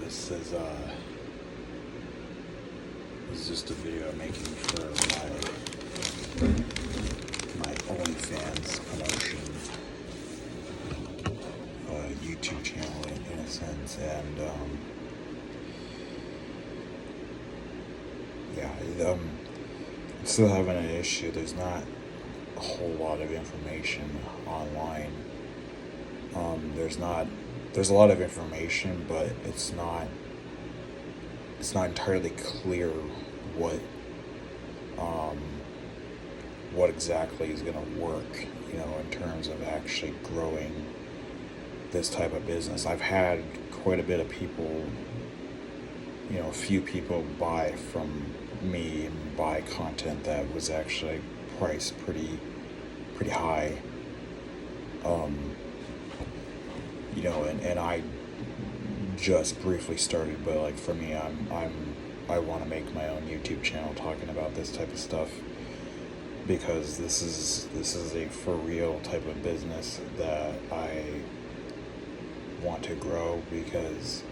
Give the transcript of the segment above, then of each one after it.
This is just a video I'm making for my OnlyFans promotion YouTube channel in a sense, and I'm still having an issue. There's not a whole lot of information online. There's a lot of information, but it's not entirely clear what exactly is going to work, in terms of actually growing this type of business. I've had quite a bit of people, a few people buy from me and buy content that was actually priced pretty high. And I just briefly started, but like for me, I want to make my own YouTube channel talking about this type of stuff, because this is a for real type of business that I want to grow, because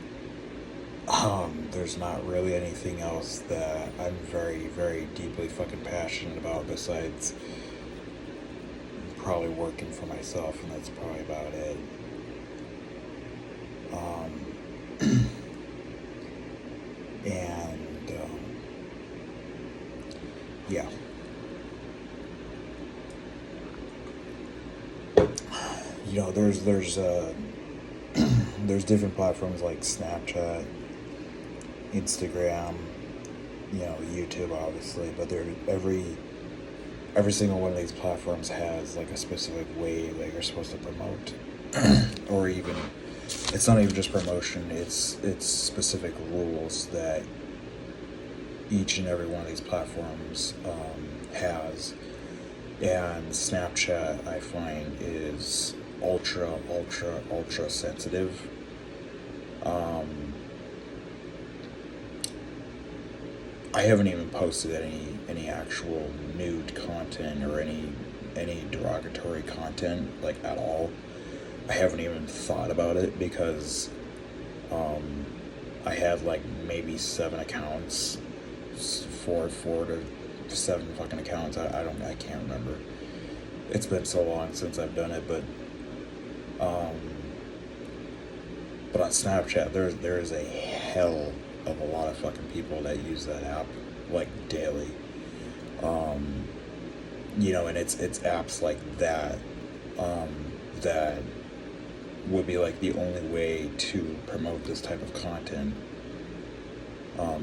there's not really anything else that I'm very, very deeply fucking passionate about besides probably working for myself, and that's probably about it. Yeah. There's different platforms like Snapchat, Instagram, YouTube, obviously, but every single one of these platforms has like a specific way that you're supposed to promote, or even, it's not even just promotion, it's specific rules that each and every one of these platforms has. And Snapchat, I find, is ultra sensitive. I haven't even posted any actual nude content or any derogatory content, like, at all. I haven't even thought about it, because I had like maybe 7 accounts, 4 to 7 fucking accounts. I can't remember. It's been so long since I've done it, but on Snapchat, there is a hell of a lot of fucking people that use that app like daily. And it's apps like that that would be like the only way to promote this type of content.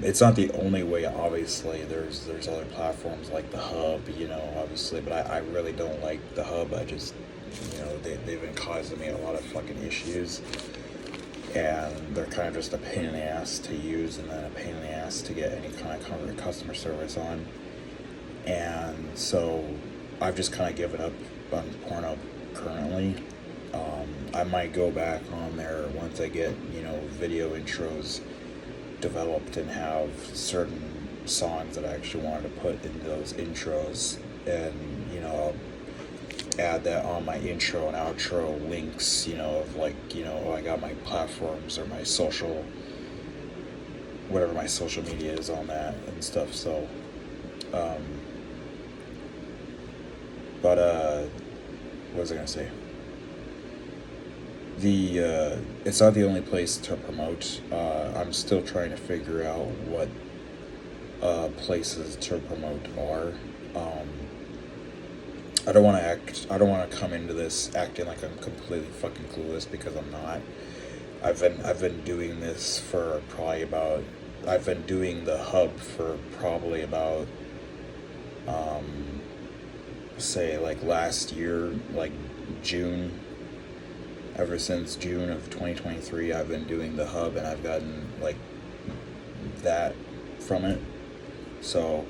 It's not the only way, obviously. There's other platforms like the Hub, obviously, but I really don't like the Hub. I just, they've been causing me a lot of fucking issues, and they're kind of just a pain in the ass to use, and then a pain in the ass to get any kind of customer service on. And so I've just kind of given up on Pornhub currently. I might go back on there once I get, video intros developed and have certain songs that I actually wanted to put in those intros, and I'll add that on my intro and outro links, of like, I got my platforms or my social, whatever my social media is on that and stuff. So what was I gonna say? It's not the only place to promote. I'm still trying to figure out what places to promote are. I don't want to come into this acting like I'm completely fucking clueless, because I'm not. I've been doing this for probably about, I've been doing the Hub for probably about say like last year, like June. Ever since June of 2023, I've been doing the Hub, and I've gotten like that from it. So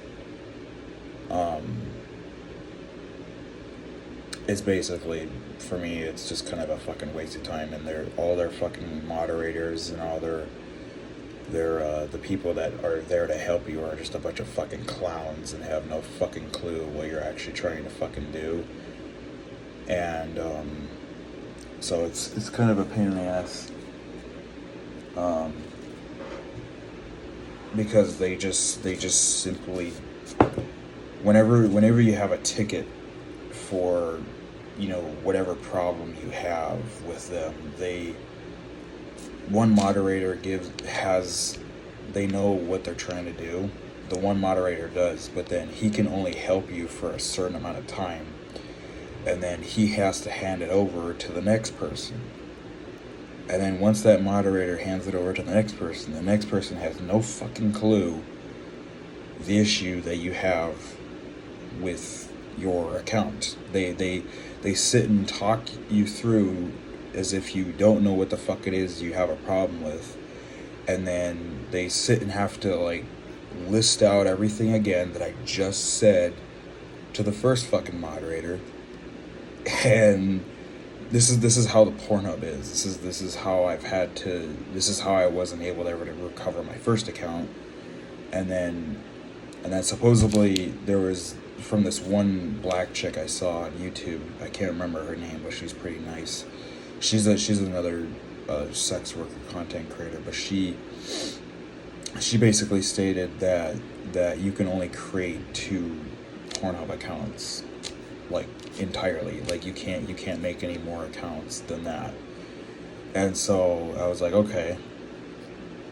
it's basically, for me, it's just kind of a fucking waste of time, and all their fucking moderators and all their the people that are there to help you are just a bunch of fucking clowns and have no fucking clue what you're actually trying to fucking do. And so it's kind of a pain in the ass. because they just simply, whenever you have a ticket for, whatever problem you have with them, one moderator they know what they're trying to do. The one moderator does, but then he can only help you for a certain amount of time, and then he has to hand it over to the next person. And then once that moderator hands it over to the next person has no fucking clue the issue that you have with your account. They sit and talk you through as if you don't know what the fuck it is you have a problem with, and then they sit and have to like list out everything again that I just said to the first fucking moderator. And this is how the Pornhub is. This is how I wasn't able to ever to recover my first account. And then supposedly there was, from this one black chick I saw on YouTube, I can't remember her name, but she's pretty nice. She's another sex worker content creator, but she basically stated that you can only create 2 Pornhub accounts, like entirely. Like you can't make any more accounts than that. And so I was like, okay,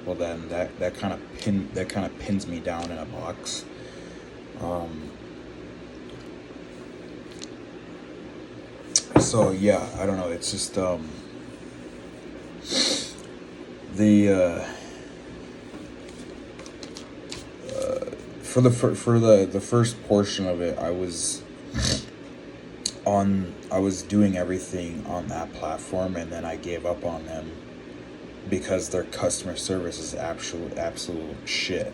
well then that kind of pins me down in a box. So yeah, I don't know. It's just for the first portion of it, I was doing everything on that platform, and then I gave up on them because their customer service is absolute shit.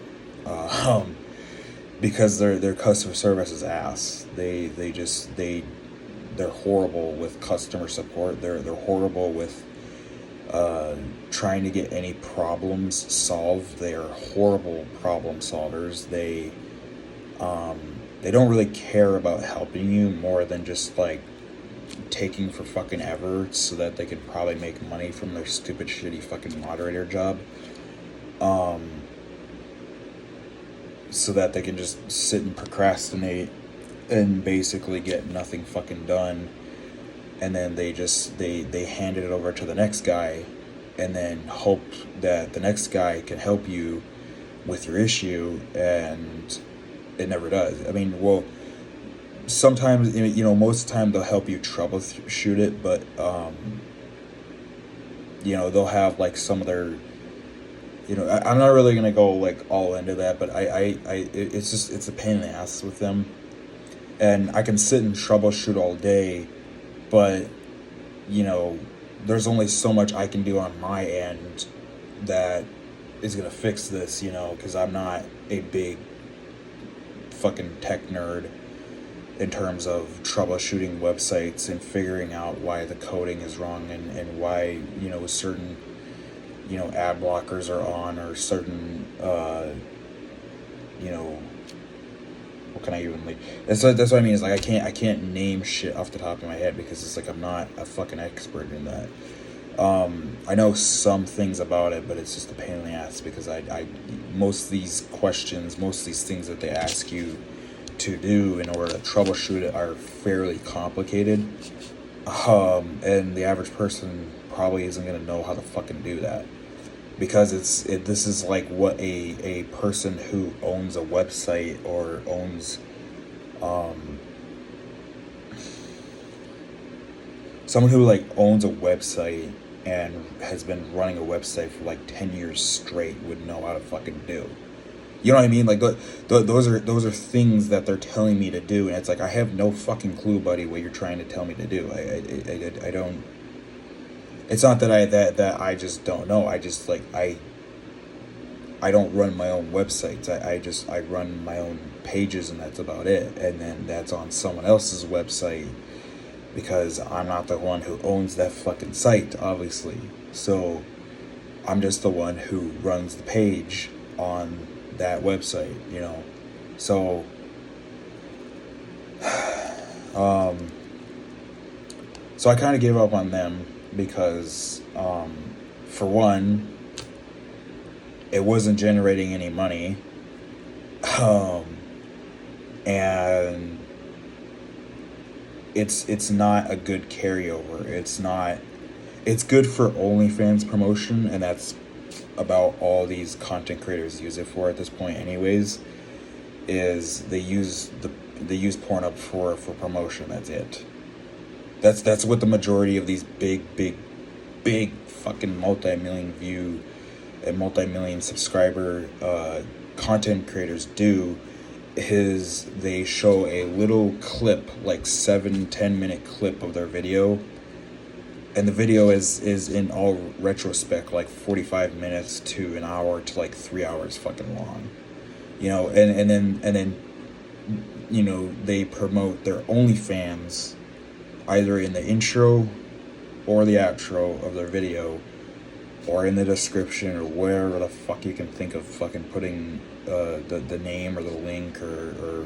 Because their customer service is ass. They're horrible with customer support. They're horrible with trying to get any problems solved. They are horrible problem solvers. They don't really care about helping you more than just like taking for fucking ever so that they could probably make money from their stupid shitty fucking moderator job. So that they can just sit and procrastinate and basically get nothing fucking done. And then they handed it over to the next guy and then hope that the next guy can help you with your issue, and it never does. I mean, well, sometimes, most of the time they'll help you troubleshoot it, but they'll have like some of their, I'm not really gonna go like all into that, but it's a pain in the ass with them. And I can sit and troubleshoot all day, but there's only so much I can do on my end that is gonna fix this, because I'm not a big fucking tech nerd in terms of troubleshooting websites and figuring out why the coding is wrong, and why certain ad blockers are on, or certain what can I even that's what I mean, is like I can't name shit off the top of my head because it's like I'm not a fucking expert in that. I know some things about it, but it's just a pain in the ass because I most of these questions, most of these things that they ask you to do in order to troubleshoot it are fairly complicated. And the average person probably isn't gonna know how to fucking do that, because this is like what a person who owns a website or owns someone who like owns a website and has been running a website for like 10 years straight would know how to fucking do. You know what I mean? Like those are things that they're telling me to do, and it's like I have no fucking clue, buddy, what you're trying to tell me to do. I don't. It's not that I just don't know. I just like I don't run my own websites. I run my own pages, and that's about it. And then that's on someone else's website because I'm not the one who owns that fucking site, obviously. So I'm just the one who runs the page on that website, So so I kind of gave up on them because for one, It wasn't generating any money. Um, and it's not a good carryover. It's good for OnlyFans promotion, and that's about all these content creators use it for at this point anyways, is they use Pornhub for promotion. That's it. That's what the majority of these big fucking multi-million view and multi-million subscriber content creators do, is they show a little clip, like 7-10 minute clip of their video, and the video is in all retrospect like 45 minutes to an hour to like 3 hours fucking long, and then they promote their OnlyFans either in the intro or the outro of their video, or in the description, or wherever the fuck you can think of fucking putting the name or the link, or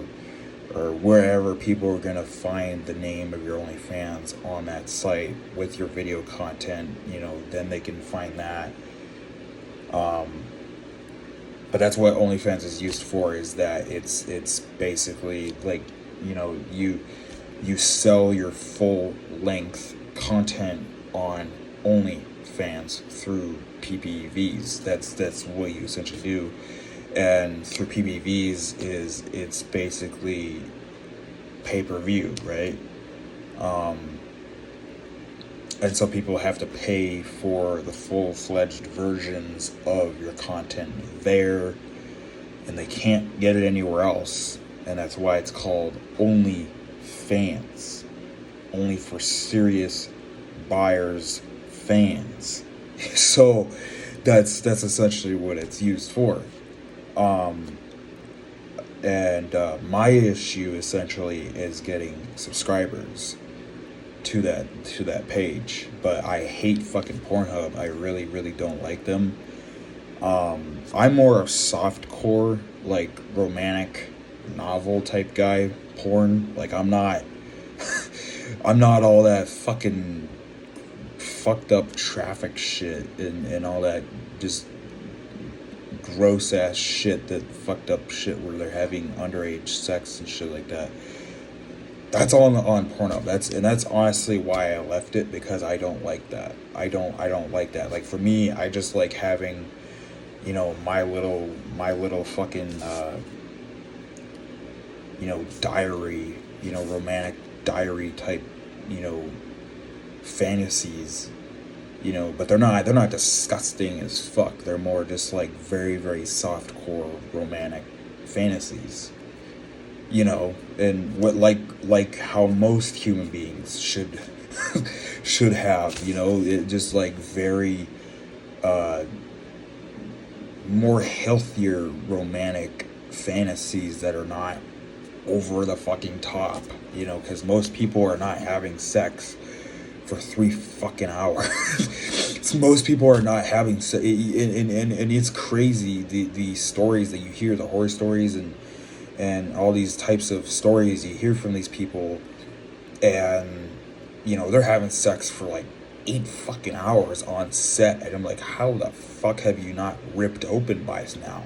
wherever people are gonna find the name of your OnlyFans on that site with your video content. Then they can find that. But that's what OnlyFans is used for. Is that it's basically like you sell your full length content on OnlyFans through PPVs. That's what you essentially do. And through PPVs it's basically pay-per-view, right? And so people have to pay for the full-fledged versions of your content there, and they can't get it anywhere else. And that's why it's called OnlyFans, only for serious buyers, fans. So that's essentially what it's used for. And my issue essentially is getting subscribers to that page. But I hate fucking Pornhub. I really, really don't like them. I'm more of softcore, like romantic novel type guy, porn. Like I'm not all that fucking fucked up traffic shit and all that just gross ass shit, that fucked up shit where they're having underage sex and shit like that. That's all on Pornhub. That's honestly why I left it, because I don't like that. I don't like that. Like for me, I just like having, my little fucking diary, romantic diary type, fantasies, but they're not disgusting as fuck. They're more just like very, very softcore romantic fantasies, and what like how most human beings should should have, it just like very more healthier romantic fantasies that are not over the fucking top, because most people are not having sex for 3 fucking hours. So most people are not having sex, and it's crazy, the stories that you hear, the horror stories and all these types of stories you hear from these people, and they're having sex for like 8 fucking hours on set, and I'm like, how the fuck have you not ripped open by now?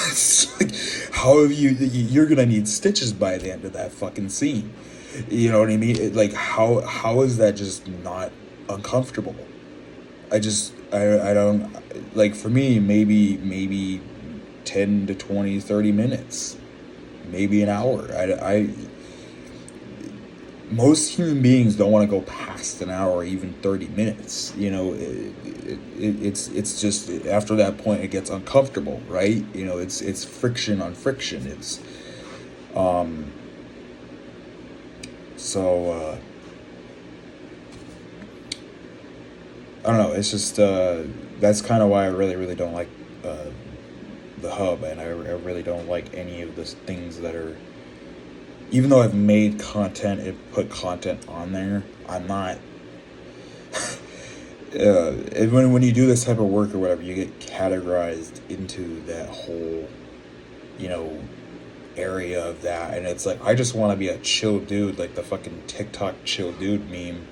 It's like, how have you're gonna need stitches by the end of that fucking scene. You know what I mean? Like how is that just not uncomfortable? I don't, like, for me, maybe 10 to 20, 30 minutes, maybe an hour. Most human beings don't want to go past an hour or even 30 minutes. It's just, after that point it gets uncomfortable, right? It's friction on friction. It's so I don't know. It's just that's kind of why I really, really don't like the hub, and I really don't like any of the things that are. Even though I've made content and put content on there, I'm not. When you do this type of work or whatever, you get categorized into that whole, area of that, and it's like, I just want to be a chill dude, like the fucking TikTok chill dude meme,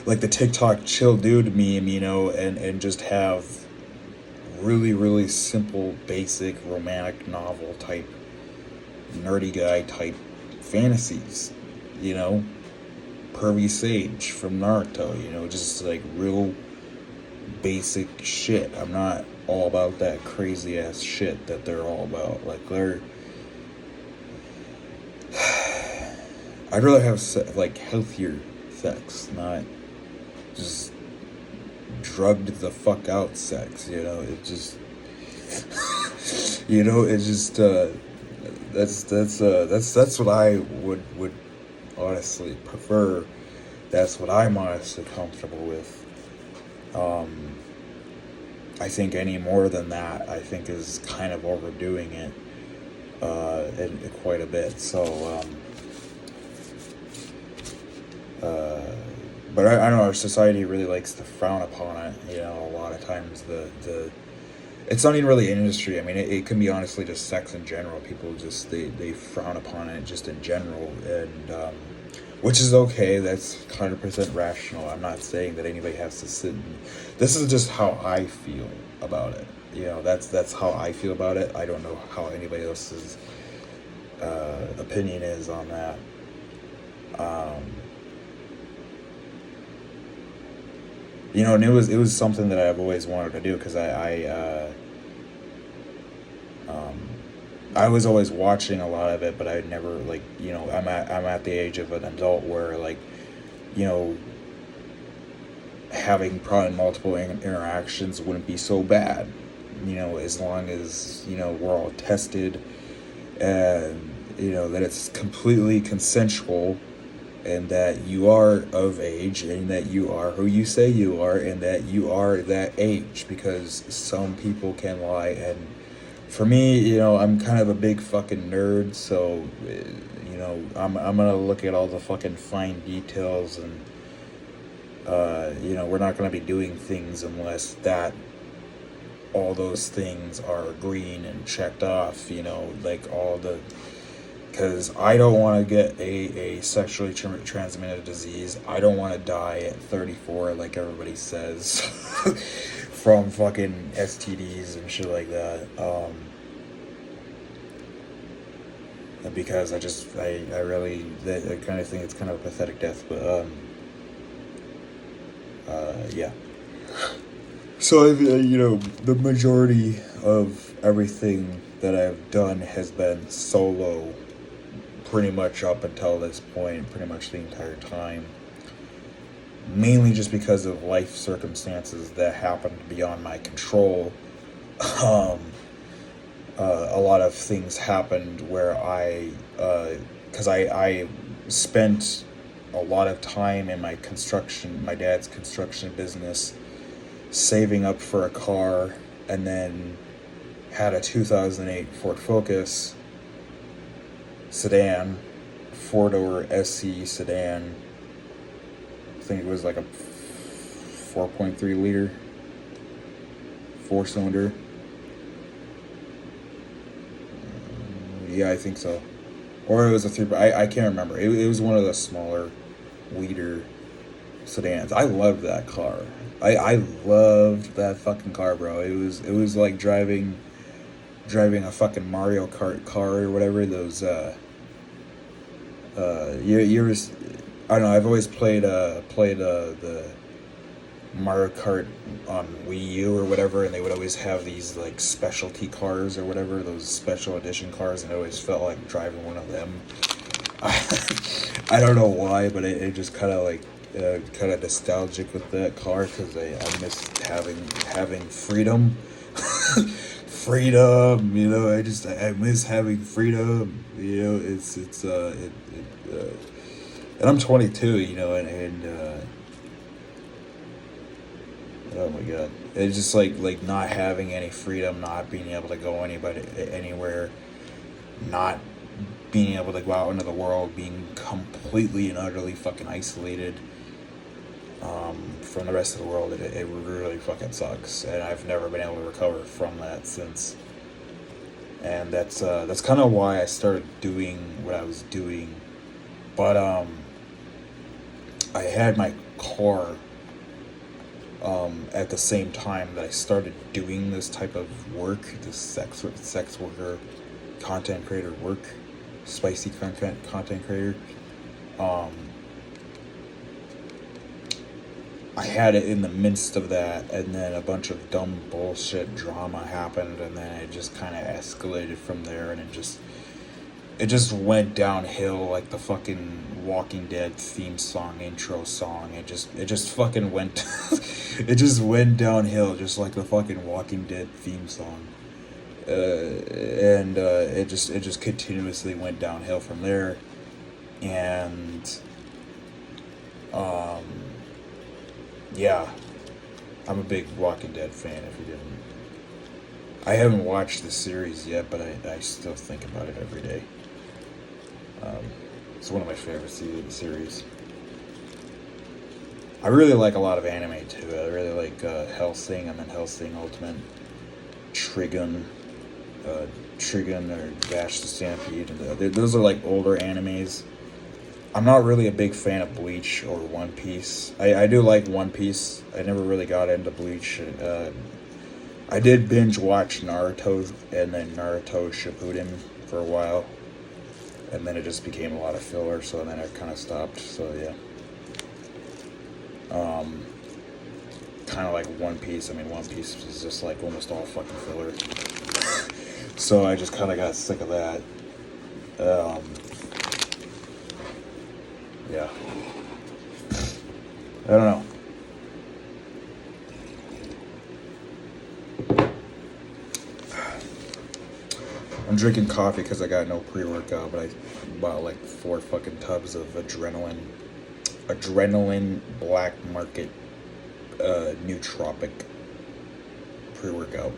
like the TikTok chill dude meme, and just have really, really simple, basic, romantic novel type, nerdy guy type fantasies, you know? Pervy Sage from Naruto, just like real basic shit. I'm not all about that crazy ass shit that they're all about. Like, I'd rather have like healthier sex, not just drugged the fuck out sex. It just, it's just that's what I would honestly prefer. That's what I'm honestly comfortable with. I think any more than that, I think is kind of overdoing it quite a bit. So, but I don't know. Our society really likes to frown upon it. A lot of times the it's not even really an industry. I mean, it can be honestly just sex in general. People just they frown upon it just in general, and which is okay. That's 100% rational. I'm not saying that anybody has to sit. This is just how I feel about it. That's how I feel about it. I don't know how anybody else's opinion is on that. And it was something that I've always wanted to do because I was always watching a lot of it, but I'd never I'm at the age of an adult where you know having probably multiple interactions wouldn't be so bad, as long as we're all tested and that it's completely consensual and that you are of age and that you are who you say you are and that you are that age, because some people can lie. And for me, I'm kind of a big fucking nerd, so I'm gonna look at all the fucking fine details, and we're not gonna be doing things unless that all those things are green and checked off, like all the, because I don't want to get a sexually transmitted disease. I don't want to die at 34 like everybody says from fucking STDs and shit like that. Because I really, I kind of think it's kind of a pathetic death, but yeah. So the majority of everything that I've done has been solo, pretty much up until this point, pretty much the entire time. Mainly just because of life circumstances that happened beyond my control. A lot of things happened where because I spent a lot of time in my dad's construction business, saving up for a car, and then had a 2008 Ford Focus sedan, 4-door SC sedan. I think it was like a 4.3 liter 4-cylinder. Yeah, I think so. Or it was a 3. I can't remember. It was one of the smaller liter sedans. I loved that car. I loved that fucking car, bro. It was like driving a fucking Mario Kart car or whatever. Those years. I don't know. I've always played the Mario Kart on Wii U or whatever, and they would always have these like specialty cars or whatever, those special edition cars, and I always felt like driving one of them. I don't know why, but it just kind of like kind of nostalgic with that car, because I miss having freedom. Freedom, I miss having freedom. And I'm 22, and oh my god, it's just like not having any freedom, not being able to go anywhere, not being able to go out into the world, being completely and utterly fucking isolated from the rest of the world. It really fucking sucks, and I've never been able to recover from that since. And that's kind of why I started doing what I was doing. But I had my car at the same time that I started doing this type of work, this sex worker, content creator work, spicy content creator. Um, I had it in the midst of that, and then a bunch of dumb bullshit drama happened, and then it just kind of escalated from there, and it just went downhill like the fucking Walking Dead theme song, intro song. It just fucking went it just went downhill just like the fucking Walking Dead theme song. And it just continuously went downhill from there. And um yeah, I'm a big Walking Dead fan if you didn't. I haven't watched the series yet, but I still think about it every day. Um, it's one of my favorite series. I really like a lot of anime too. I really like Hellsing. I'm in Hellsing Ultimate, Trigun, Trigun or Dash the Stampede. Those are like older animes. I'm not really a big fan of Bleach or One Piece. I do like One Piece. I never really got into Bleach. I did binge watch Naruto and then Naruto Shippuden for a while. And then it just became a lot of filler, so then I kind of stopped. So yeah. Kind of like One Piece. I mean, One Piece is just like almost all fucking filler. So I just kind of got sick of that. Yeah. I don't know. I'm drinking coffee because I got no pre-workout, but I bought like 4 fucking tubs of adrenaline black market nootropic pre-workout.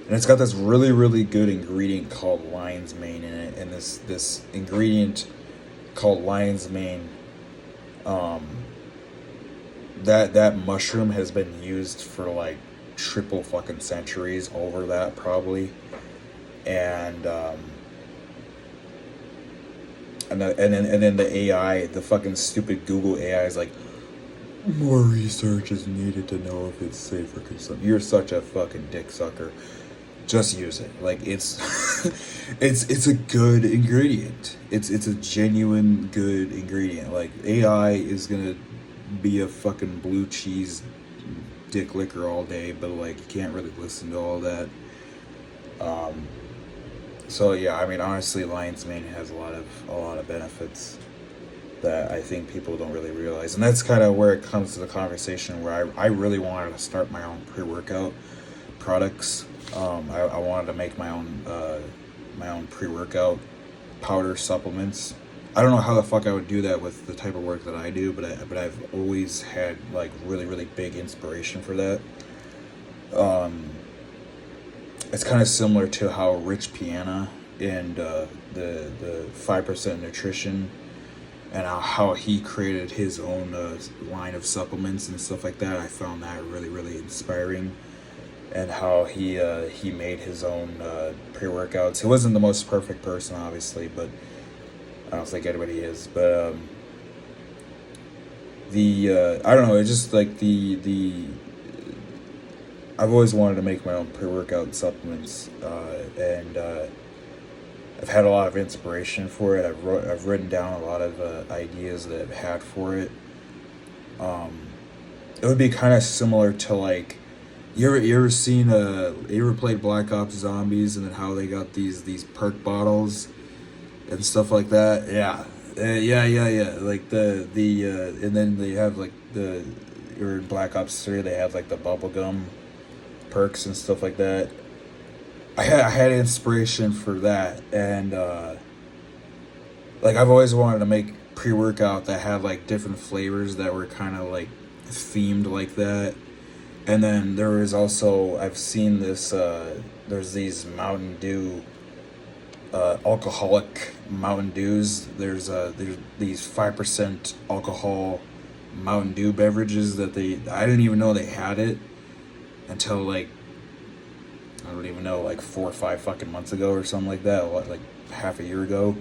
And it's got this really, really good ingredient called lion's mane in it. And this ingredient called lion's mane, that mushroom has been used for like triple fucking centuries over that probably. And then the AI, the fucking stupid Google AI is like, more research is needed to know if it's safe for consumption. You're such a fucking dick sucker. Just use it. Like it's it's a good ingredient. It's a genuine good ingredient. Like AI is gonna be a fucking blue cheese dick licker all day, but like you can't really listen to all that. So yeah, I mean honestly, lion's mane has a lot of benefits that I think people don't really realize, and that's kind of where it comes to the conversation where I really wanted to start my own pre-workout products. I wanted to make my own pre-workout powder supplements. I don't know how the fuck I would do that with the type of work that I do, but I've always had like really, really big inspiration for that. It's kind of similar to how Rich Piana and the 5% Nutrition, and how he created his own line of supplements and stuff like that. I found that really, really inspiring. And how he made his own pre-workouts. He wasn't the most perfect person, obviously, but I don't think anybody is. But I don't know. It's just like the I've always wanted to make my own pre-workout supplements, and I've had a lot of inspiration for it. I've written down a lot of ideas that I've had for it. It would be kind of similar to like. You ever played Black Ops Zombies, and then how they got these perk bottles and stuff like that? Yeah. Yeah. Like and then they have like or in Black Ops 3 they have like the bubblegum perks and stuff like that. I had inspiration for that, and like I've always wanted to make pre-workout that had like different flavors that were kind of like themed like that. And then there is also, I've seen this, there's these Mountain Dew, alcoholic Mountain Dews. There's these 5% alcohol Mountain Dew beverages that I didn't even know they had it until like, I don't even know, like 4 or 5 fucking months ago or something like that, like half a year ago.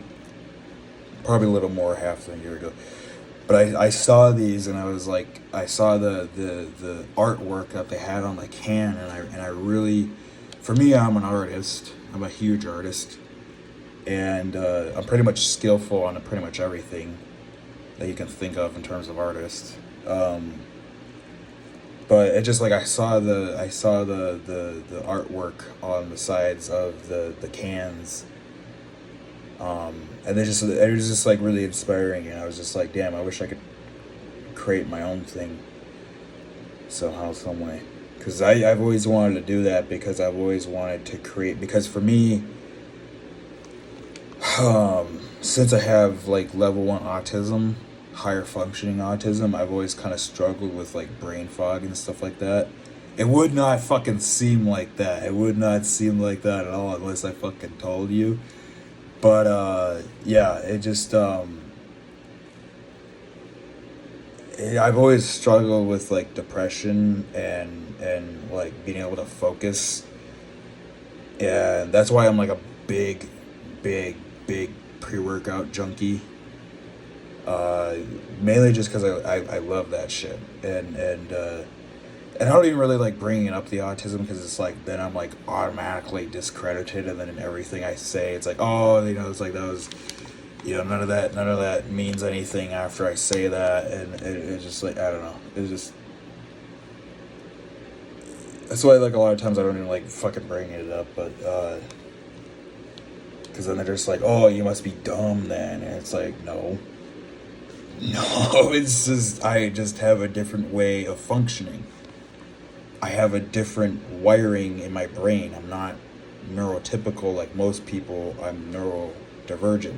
Probably a little more, half a year ago. But I saw these and I was like, I saw the artwork that they had on the can, and I really, for me, I'm an artist. I'm a huge artist, and I'm pretty much skillful on pretty much everything that you can think of in terms of artist. Um, but it just like I saw the artwork on the sides of the cans, and it was just like really inspiring, and I was just like, damn, I wish I could create my own thing somehow, some way. Because I've always wanted to do that because I've always wanted to create. Because for me, since I have like level 1 autism, higher functioning autism, I've always kind of struggled with like brain fog and stuff like that. It would not fucking seem like that. It would not seem like that at all unless I fucking told you. But yeah, I've always struggled with like depression and like being able to focus, and that's why I'm like a big, big, big pre-workout junkie. Uh, Mainly just because I love that shit, and I don't even really like bringing up the autism because it's like then I'm like automatically discredited, and then in everything I say it's like, oh, it's like that was, none of that means anything after I say that, and it's just like, I don't know, it's just, that's why like a lot of times I don't even like fucking bring it up, but because then they're just like, oh, you must be dumb then, and it's like, no. No, it's just I just have a different way of functioning. I have a different wiring in my brain. I'm not neurotypical like most people. I'm neurodivergent.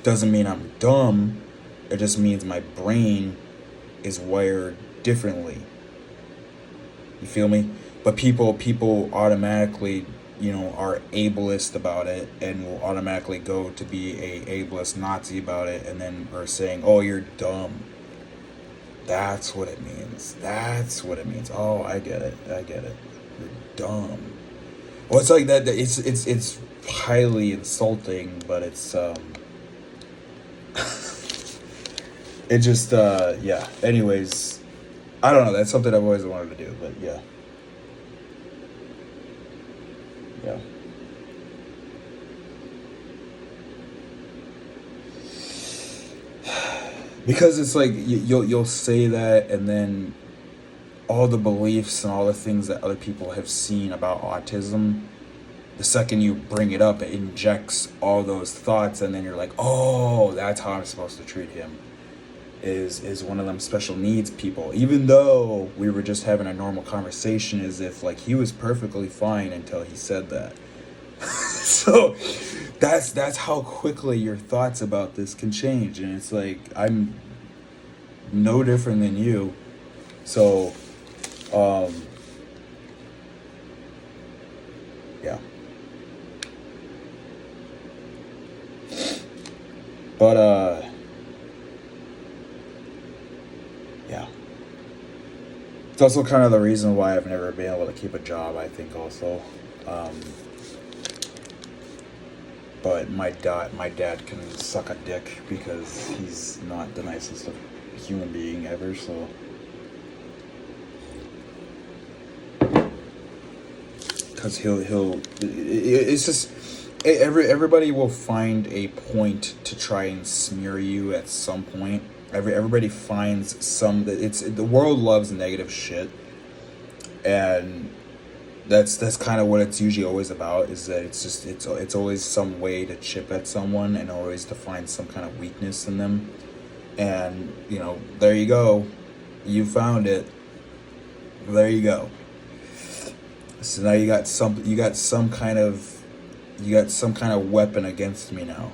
Doesn't mean I'm dumb. It just means my brain is wired differently. You feel me? But people automatically, are ableist about it and will automatically go to be a ableist Nazi about it, and then are saying, "Oh, you're dumb." That's what it means. That's what it means. Oh, I get it. I get it. You're dumb. Well, it's like that. It's highly insulting, but it just yeah. Anyways, I don't know. That's something I've always wanted to do, but yeah, yeah. Because it's like you'll say that, and then all the beliefs and all the things that other people have seen about autism, the second you bring it up, it injects all those thoughts, and then you're like, oh, that's how I'm supposed to treat him. Is one of them special needs people, even though we were just having a normal conversation, as if like he was perfectly fine until he said that. So that's how quickly your thoughts about this can change, and it's like I'm no different than you. So um yeah, but yeah, it's also kind of the reason why I've never been able to keep a job, I think, also. um but my dad can suck a dick because he's not the nicest of human being ever. So because it's just everybody will find a point to try and smear you at some point. Everybody finds some, it's the world loves negative shit, and that's kind of what it's usually always about, is that it's always some way to chip at someone and always to find some kind of weakness in them. And there you go, you found it, there you go. So now you got some kind of weapon against me now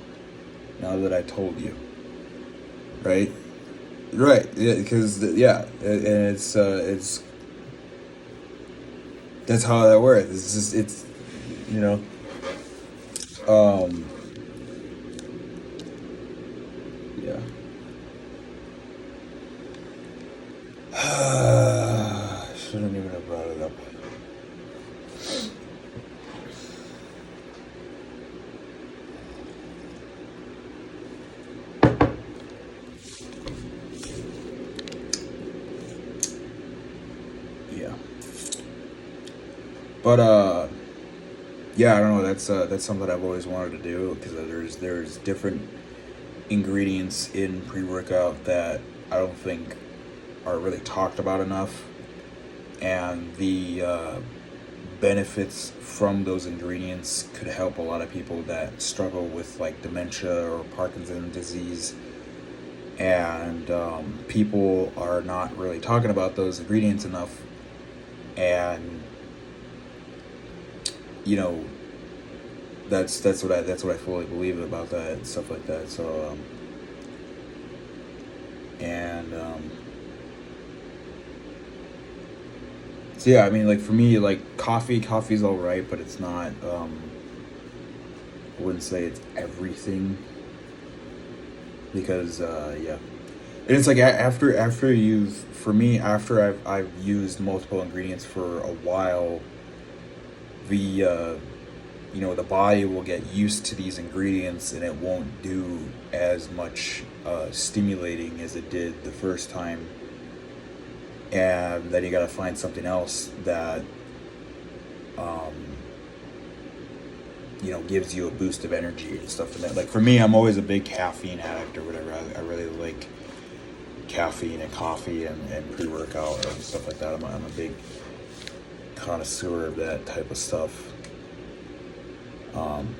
that I told you, right? Right, yeah, because yeah, and it's that's how that works. It's just you know um yeah. Shouldn't even have brought it up. yeah. But yeah, I don't know. That's something I've always wanted to do, because there's different ingredients in pre workout that I don't think are really talked about enough, and the benefits from those ingredients could help a lot of people that struggle with like dementia or Parkinson's disease. And people are not really talking about those ingredients enough, and you know, that's what I fully believe about that and stuff like that. So and so yeah, I mean, like for me, like coffee's all right, but it's not. I wouldn't say it's everything, because yeah, and it's like after you've for me after I've used multiple ingredients for a while, the the body will get used to these ingredients, and it won't do as much stimulating as it did the first time. And then you gotta find something else that um, gives you a boost of energy and stuff like that. Like for me, I'm always a big caffeine addict or whatever. I really like caffeine and coffee and pre-workout and stuff like that. I'm a big connoisseur of that type of stuff. Um,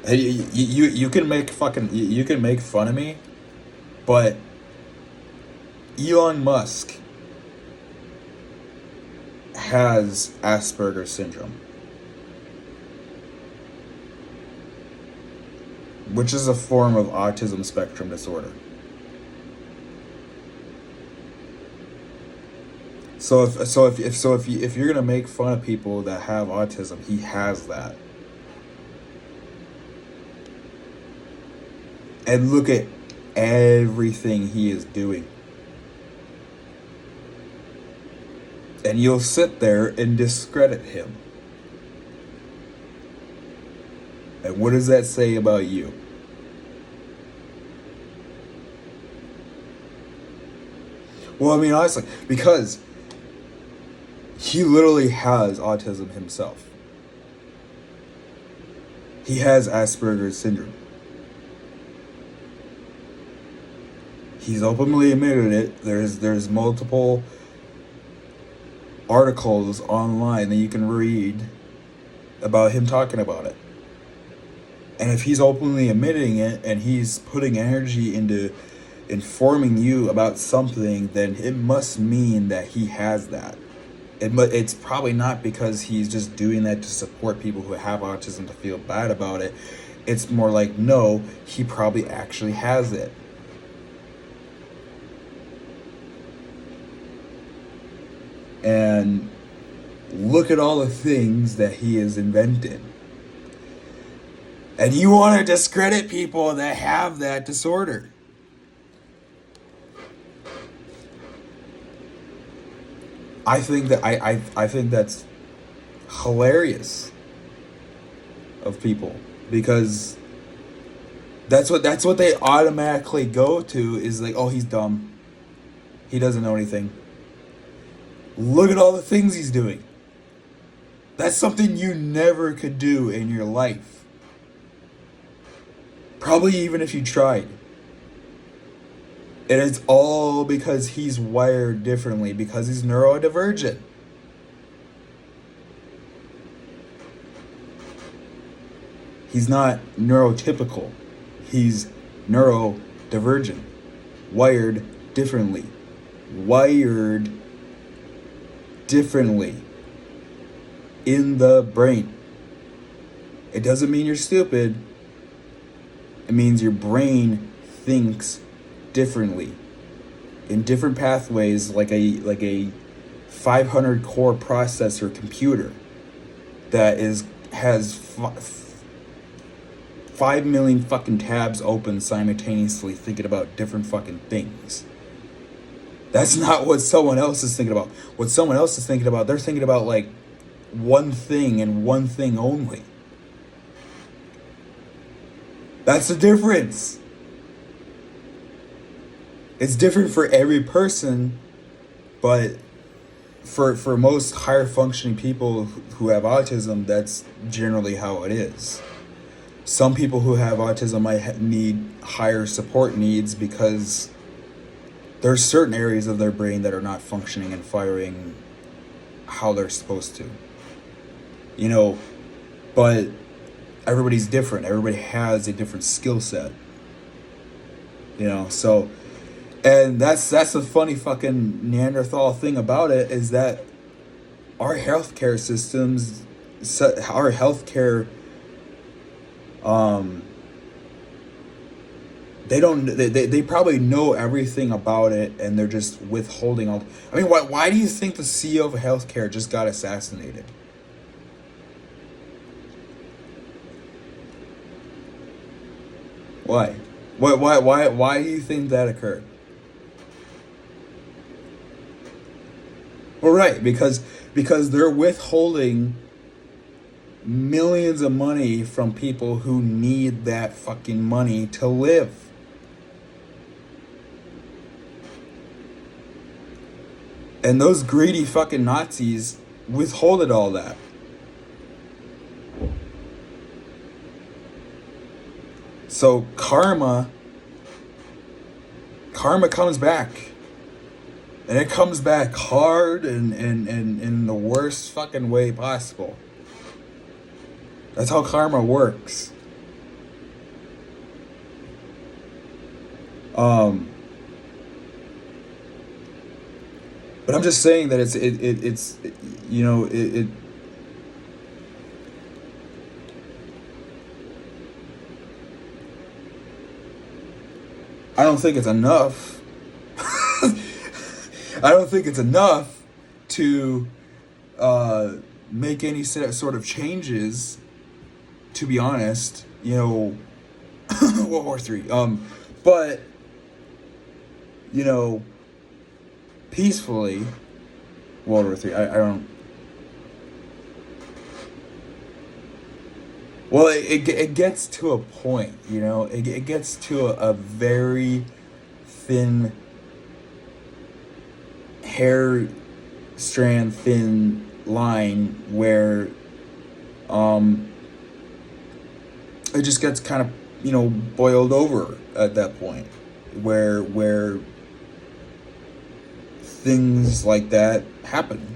hey, you can make you can make fun of me, but Elon Musk has Asperger's syndrome, which is a form of autism spectrum disorder. If you're gonna make fun of people that have autism, he has that. And look at everything he is doing. And you'll sit there and discredit him. And what does that say about you? Well, I mean, honestly, because he literally has autism himself. He has Asperger's syndrome. He's openly admitted it. There's multiple articles online that you can read about him talking about it. And if he's openly admitting it and he's putting energy into informing you about something, then it must mean that he has that. It's probably not because he's just doing that to support people who have autism to feel bad about it. It's more like, no, he probably actually has it. And look at all the things that he has invented. And you want to discredit people that have that disorder. I think that's hilarious of people, because that's what they automatically go to, is like, oh, he's dumb. He doesn't know anything. Look at all the things he's doing. That's something you never could do in your life. Probably even if you tried. And it's all because he's wired differently, because he's neurodivergent. He's not neurotypical. He's neurodivergent. Wired differently. Wired differently in the brain. It doesn't mean you're stupid. It means your brain thinks differently in different pathways, like a 500 core processor computer that has 5 million fucking tabs open simultaneously thinking about different fucking things. That's not what someone else is thinking about. What someone else is thinking about, they're thinking about like one thing and one thing only. That's the difference. It's different for every person, but for most higher functioning people who have autism, that's generally how it is. Some people who have autism might need higher support needs because there's certain areas of their brain that are not functioning and firing how they're supposed to. You know, but everybody's different. Everybody has a different skill set. You know, so and that's the funny fucking Neanderthal thing about it is that our healthcare systems, our healthcare, um, they probably know everything about it and they're just withholding all. I mean, why do you think the CEO of healthcare just got assassinated? Why? Why do you think that occurred? Well, right, because they're withholding millions of money from people who need that fucking money to live. And those greedy fucking Nazis withholded all that. So karma comes back. And it comes back hard and in the worst fucking way possible. That's how karma works. Um, but I'm just saying that it's you know it I don't think it's enough. I don't think it's enough to make any sort of changes. To be honest, you know, World War Three. But you know, peacefully, World War Three. I don't. Well, it gets to a point, you know. It gets to a very thin hair strand thin line where um it just gets kind of, you know, boiled over at that point where things like that happen.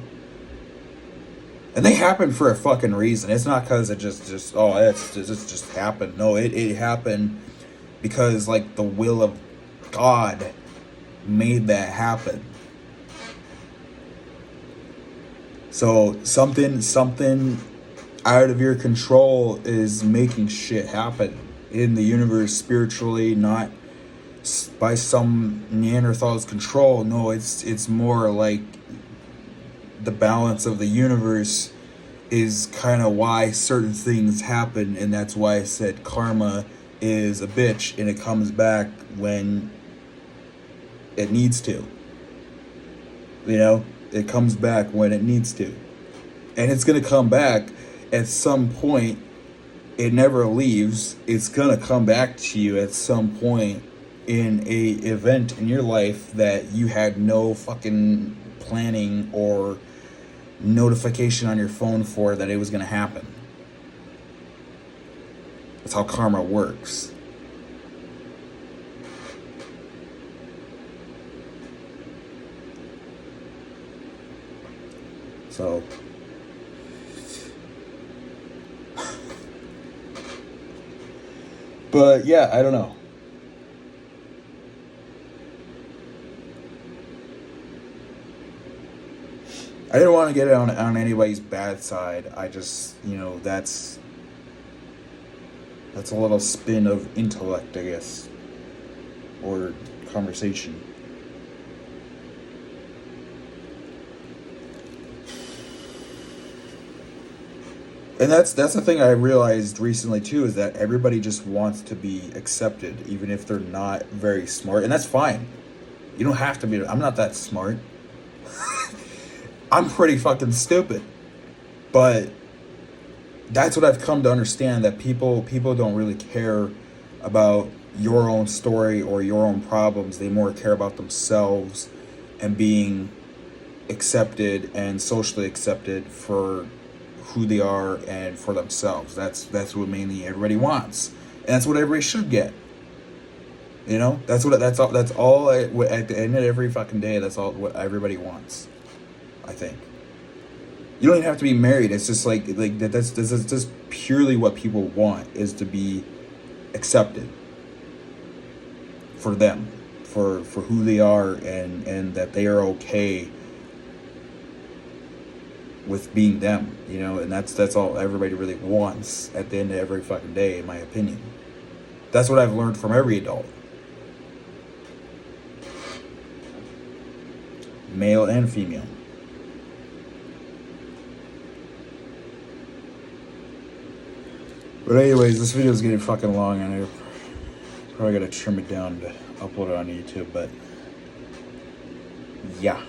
And they happen for a fucking reason. It's not because it just oh it's just happened. No, it happened because like the will of God made that happen. So something out of your control is making shit happen in the universe spiritually, not by some Neanderthal's control. No, it's more like the balance of the universe is kind of why certain things happen, and that's why I said karma is a bitch and it comes back when it needs to. You know, it comes back when it needs to. And it's going to come back at some point. It never leaves. It's going to come back to you at some point in a event in your life that you had no fucking planning or notification on your phone for that it was going to happen. That's how karma works. So but yeah, I don't know. I didn't want to get it on anybody's bad side. I just, you know, that's a little spin of intellect, I guess, or conversation. And that's the thing I realized recently too, is that everybody just wants to be accepted, even if they're not very smart, and that's fine. You don't have to be. I'm not that smart. I'm pretty fucking stupid, but that's what I've come to understand, that people don't really care about, your own story or your own problems. They more care about themselves and being accepted and socially accepted for who they are and for themselves. That's what mainly everybody wants, and that's what everybody should get. You know, that's all. At the end of every fucking day, that's all what everybody wants. I think you don't even have to be married. It's just like that. That's just purely what people want, is to be accepted for them, for who they are, and that they are okay with being them, you know. And that's all everybody really wants at the end of every fucking day, in my opinion. That's what I've learned from every adult, male and female. But anyways, this video is getting fucking long, and I probably gotta trim it down to upload it on YouTube. But yeah.